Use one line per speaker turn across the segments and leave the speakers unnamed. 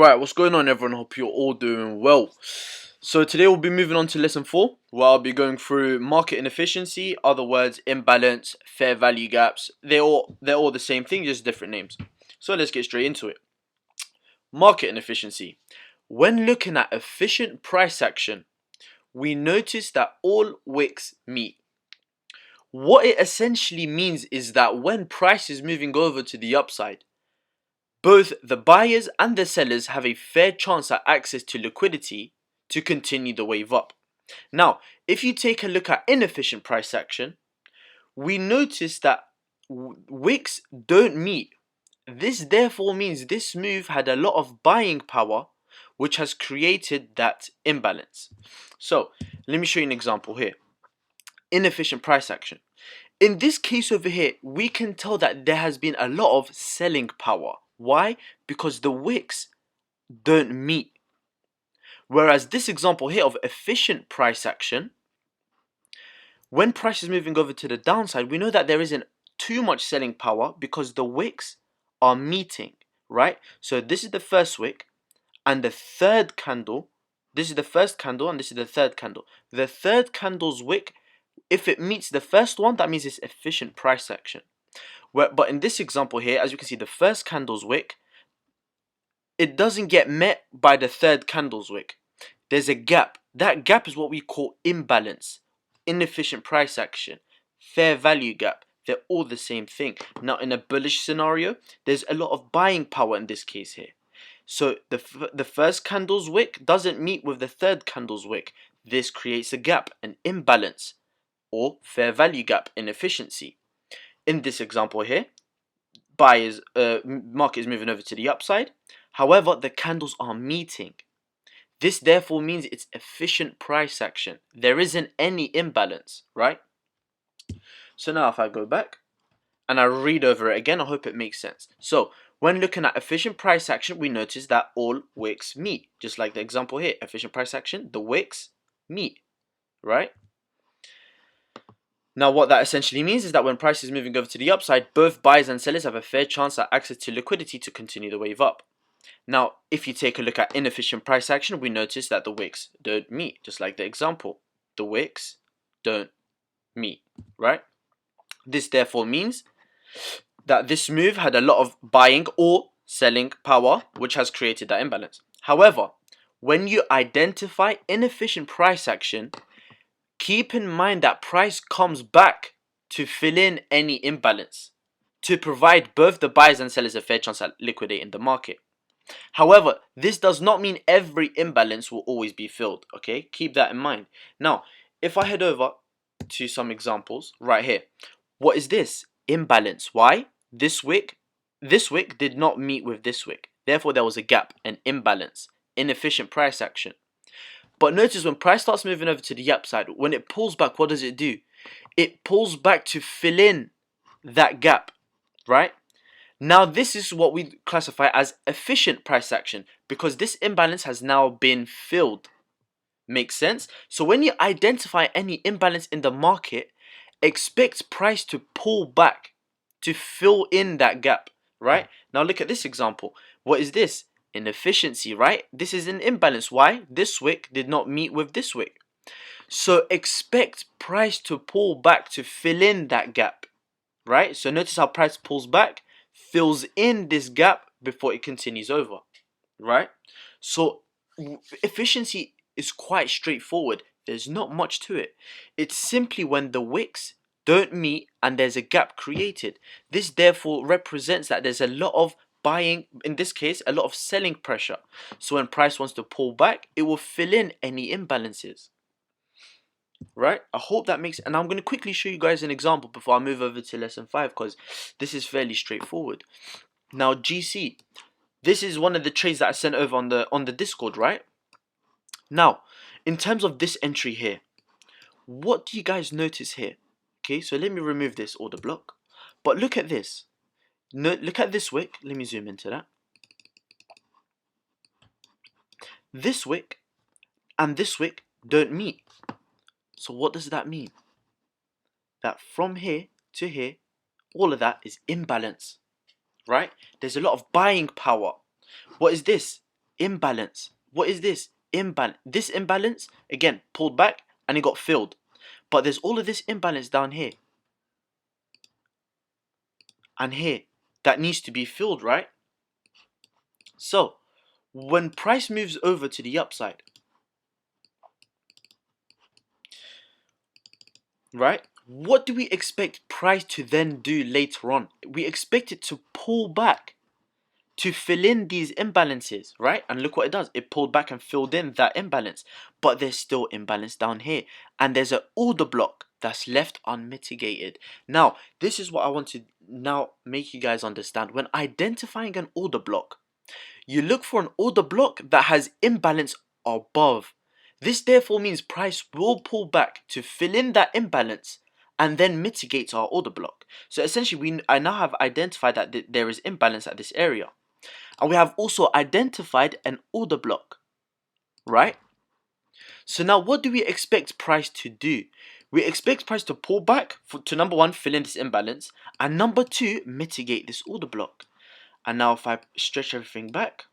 Right, what's going on everyone? Hope you're all doing well. So today we'll be moving on to lesson 4, where I'll be going through market inefficiency, other words, imbalance, fair value gaps. They're all the same thing, just different names. So let's get straight into it. Market inefficiency. When looking at efficient price action, we notice that all wicks meet. What it essentially means is that when price is moving over to the upside, both the buyers and the sellers have a fair chance at access to liquidity to continue the wave up. Now, if you take a look at inefficient price action, we notice that wicks don't meet. This therefore means this move had a lot of buying power, which has created that imbalance. So, let me show you an example here. Inefficient price action. In this case over here, we can tell that there has been a lot of selling power. Why? Because the wicks don't meet. Whereas this example here of efficient price action, when price is moving over to the downside, we know that there isn't too much selling power because the wicks are meeting, right? So this is the first wick and the third candle. This is the first candle and this is the third candle. The third candle's wick, if it meets the first one, that means it's efficient price action. But in this example here, as you can see, the first candle's wick, it doesn't get met by the third candle's wick. There's a gap. That gap is what we call imbalance, inefficient price action, fair value gap. They're all the same thing. Now, in a bullish scenario, there's a lot of buying power in this case here. So the first candle's wick doesn't meet with the third candle's wick. This creates a gap, an imbalance, or fair value gap, inefficiency. In this example here, market is moving over to the upside. However, the candles are meeting. This therefore means it's efficient price action. There isn't any imbalance, right? So now if I go back and I read over it again, I hope it makes sense. So when looking at efficient price action, we notice that all wicks meet. Just like the example here, efficient price action, the wicks meet, right? Now what that essentially means is that when price is moving over to the upside, both buyers and sellers have a fair chance at access to liquidity to continue the wave up. Now, if you take a look at inefficient price action, we notice that the wicks don't meet, just like the example. The wicks don't meet, right? This therefore means that this move had a lot of buying or selling power, which has created that imbalance. However, when you identify inefficient price action, keep in mind that price comes back to fill in any imbalance, to provide both the buyers and sellers a fair chance at liquidating the market. However, this does not mean every imbalance will always be filled, okay? Keep that in mind. Now, if I head over to some examples right here. What is this? Imbalance. Why? This wick did not meet with this wick. Therefore, there was a gap, an imbalance, inefficient price action. But notice when price starts moving over to the upside, when it pulls back, what does it do? It pulls back to fill in that gap, right? Now this is what we classify as efficient price action because this imbalance has now been filled. Makes sense? So when you identify any imbalance in the market, expect price to pull back to fill in that gap, right? Now look at this example. What is this? Inefficiency, right? This is an imbalance. Why? This wick did not meet with this wick. So expect price to pull back to fill in that gap, right? So notice how price pulls back, fills in this gap before it continues over, right? So efficiency is quite straightforward. There's not much to it. It's simply when the wicks don't meet and there's a gap created. This therefore represents that there's a lot of buying, in this case a lot of selling pressure. So when price wants to pull back, it will fill in any imbalances, right? I hope that makes, and I'm going to quickly show you guys an example before I move over to lesson 5 because this is fairly straightforward. Now GC, this is one of the trades that I sent over on the Discord, right? Now in terms of this entry here, what do you guys notice here? Okay, so let me remove this order block, but look at this. Look at this wick. Let me zoom into that. This wick and this wick don't meet. So what does that mean? That from here to here, all of that is imbalance, right? There's a lot of buying power. What is this? imbalance. What is this? Imbalance. This imbalance, again, pulled back and it got filled. But there's all of this imbalance down here and here that needs to be filled, right? So, when price moves over to the upside, right? What do we expect price to then do later on? We expect it to pull back to fill in these imbalances, right? And look what it does. It pulled back and filled in that imbalance. But there's still imbalance down here. And there's an order block that's left unmitigated. Now, this is what I want to now make you guys understand. When identifying an order block, you look for an order block that has imbalance above. This therefore means price will pull back to fill in that imbalance and then mitigate our order block. So essentially, I now have identified that there is imbalance at this area. And we have also identified an order block, right? So now what do we expect price to do? We expect price to pull back to number one, fill in this imbalance, and number two, mitigate this order block. And now if I stretch everything back,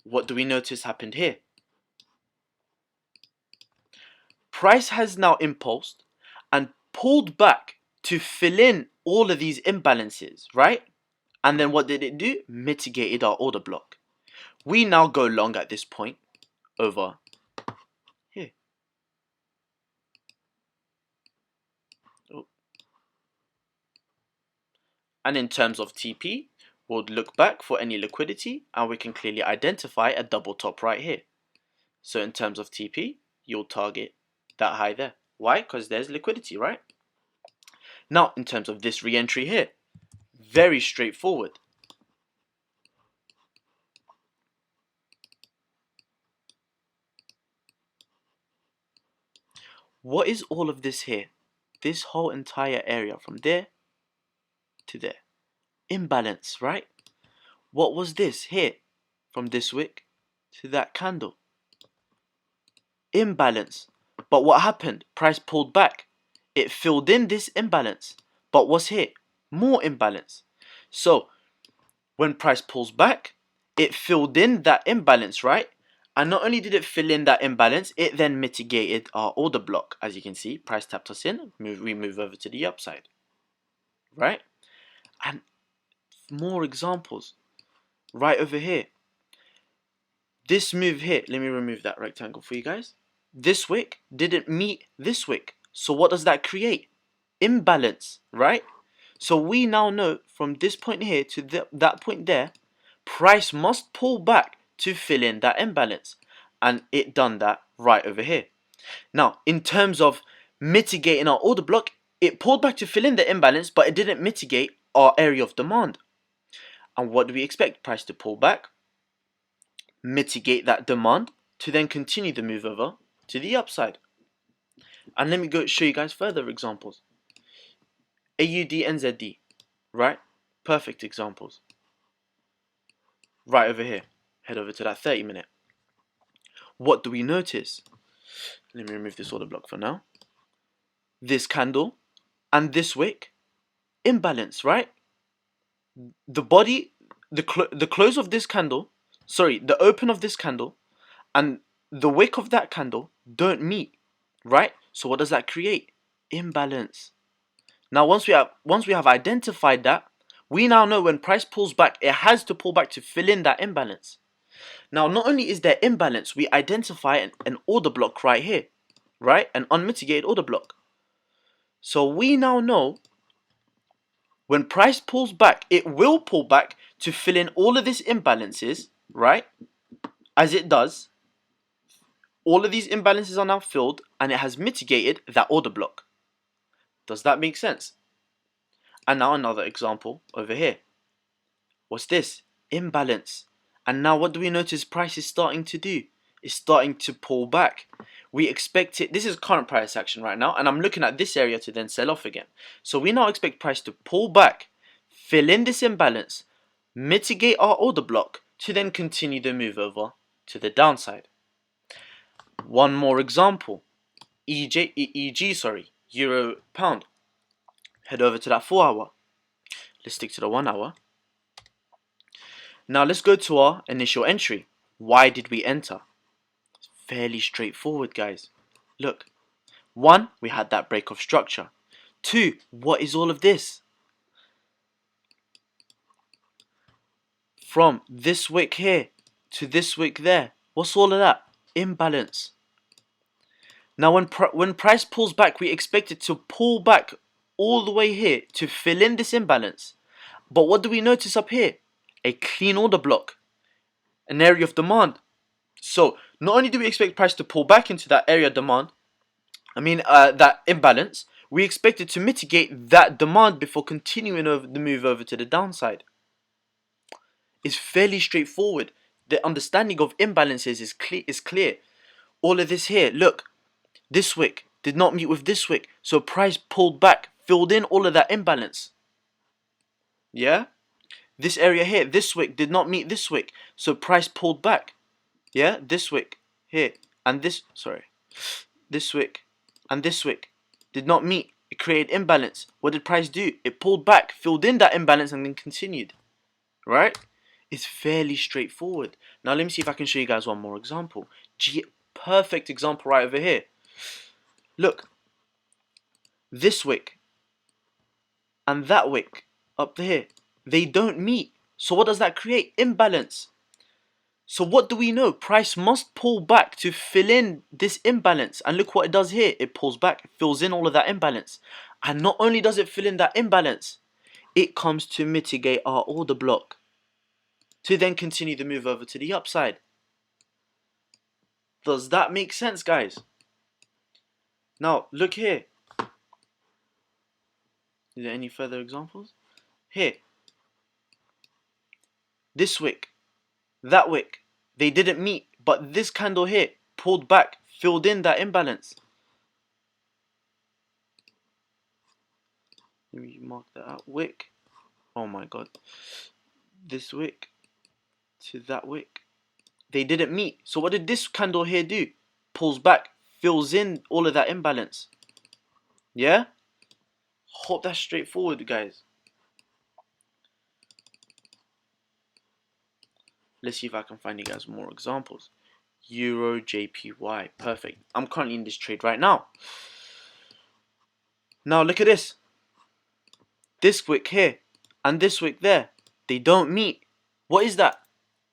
what do we notice happened here? Price has now impulsed and pulled back to fill in all of these imbalances, right? And then what did it do? Mitigated our order block. We now go long at this point over here. Oh. And in terms of TP, we'll look back for any liquidity and we can clearly identify a double top right here. So in terms of TP, you'll target that high there. Why? Because there's liquidity, right? Now, in terms of this re-entry here, very straightforward. What is all of this here? This whole entire area from there to there. Imbalance, right? What was this here? From this wick to that candle. Imbalance. But what happened? Price pulled back. It filled in this imbalance. But what's here? More imbalance. So, when price pulls back, it filled in that imbalance, right? And not only did it fill in that imbalance, it then mitigated our order block. As you can see, price tapped us in, we move over to the upside, right? And more examples right over here. This move here, let me remove that rectangle for you guys. This wick didn't meet this wick. So what does that create? Imbalance, right? So we now know from this point here to that point there, price must pull back to fill in that imbalance. And it done that right over here. Now, in terms of mitigating our order block, it pulled back to fill in the imbalance, but it didn't mitigate our area of demand. And what do we expect? Price to pull back, mitigate that demand, to then continue the move over to the upside. And let me go show you guys further examples. AUD, NZD, right? Perfect examples. Right over here. Head over to that 30-minute. What do we notice? Let me remove this order block for now. This candle and this wick, imbalance, right? The body, the close of this candle, sorry, the open of this candle and the wick of that candle don't meet, right? So what does that create? Imbalance. Now once we have identified that, we now know when price pulls back, it has to pull back to fill in that imbalance. Now not only is there imbalance, we identify an order block right here, right? An unmitigated order block. So we now know when price pulls back, it will pull back to fill in all of these imbalances, right? As it does, all of these imbalances are now filled and it has mitigated that order block. Does that make sense? And now another example over here. What's this? Imbalance. And now what do we notice price is starting to do? It's starting to pull back. We expect it, this is current price action right now, and I'm looking at this area to then sell off again. So we now expect price to pull back, fill in this imbalance, mitigate our order block, to then continue the move over to the downside. One more example. Euro pound. Head over to that 4 hour. Let's stick to the 1 hour. Now let's go to our initial entry. Why did we enter? It's fairly straightforward, guys. Look, 1, we had that break of structure. 2, what is all of this? From this wick here to this wick there. What's all of that? Imbalance. Now when price pulls back, we expect it to pull back all the way here to fill in this imbalance. But what do we notice up here? A clean order block, an area of demand. So not only do we expect price to pull back into that area of demand, that imbalance, we expect it to mitigate that demand before continuing over the move over to the downside. It's fairly straightforward. The understanding of imbalances is clear. All of this here, look, this wick did not meet with this wick, so price pulled back, filled in all of that imbalance. Yeah? This area here, this wick did not meet this wick, so price pulled back. Yeah? This wick here, and this wick and this wick did not meet. It created imbalance. What did price do? It pulled back, filled in that imbalance, and then continued. Right? It's fairly straightforward. Now let me see if I can show you guys one more example. Perfect example right over here. Look, this wick and that wick up here, they don't meet. So what does that create? Imbalance. So what do we know? Price must pull back to fill in this imbalance. And look what it does here. It pulls back, it fills in all of that imbalance. And not only does it fill in that imbalance, it comes to mitigate our order block, to then continue the move over to the upside. Does that make sense, guys? Now, look here. Is there any further examples? Here. This wick, that wick, they didn't meet, but this candle here pulled back, filled in that imbalance. Let me mark that out. Wick. Oh my god. This wick to that wick. They didn't meet. So what did this candle here do? Pulls back, fills in all of that imbalance. Yeah? Hope that's straightforward, guys. Let's see if I can find you guys more examples. Euro JPY. Perfect. I'm currently in this trade right now. Now look at this. This wick here and this wick there. They don't meet. What is that?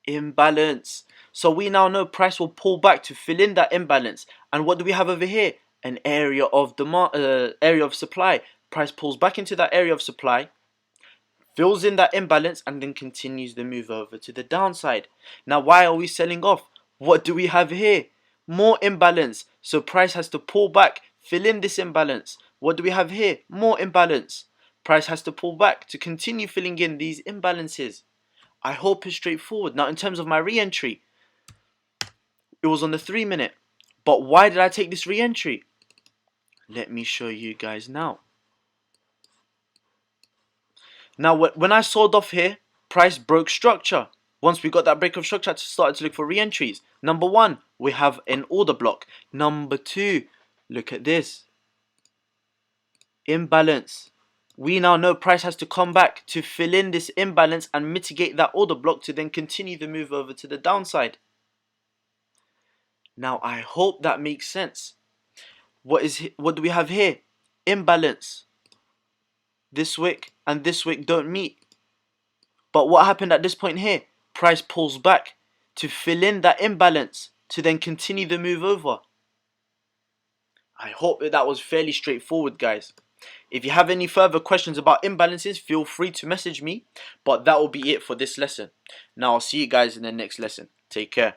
Imbalance. So we now know price will pull back to fill in that imbalance. And what do we have over here? An area of demand, area of supply. Price pulls back into that area of supply, fills in that imbalance, and then continues the move over to the downside. Now, why are we selling off? What do we have here? More imbalance. So price has to pull back, fill in this imbalance. What do we have here? More imbalance. Price has to pull back to continue filling in these imbalances. I hope it's straightforward. Now, in terms of my re-entry, it was on the 3-minute. But why did I take this re-entry? Let me show you guys now. Now, when I sold off here, price broke structure. Once we got that break of structure, I started to look for re-entries. Number 1, we have an order block. Number 2, look at this. Imbalance. We now know price has to come back to fill in this imbalance and mitigate that order block to then continue the move over to the downside. Now, I hope that makes sense. What do we have here? Imbalance. This wick and this wick don't meet. But what happened at this point here? Price pulls back to fill in that imbalance to then continue the move over. I hope that was fairly straightforward, guys. If you have any further questions about imbalances, feel free to message me. But that will be it for this lesson. Now I'll see you guys in the next lesson. Take care.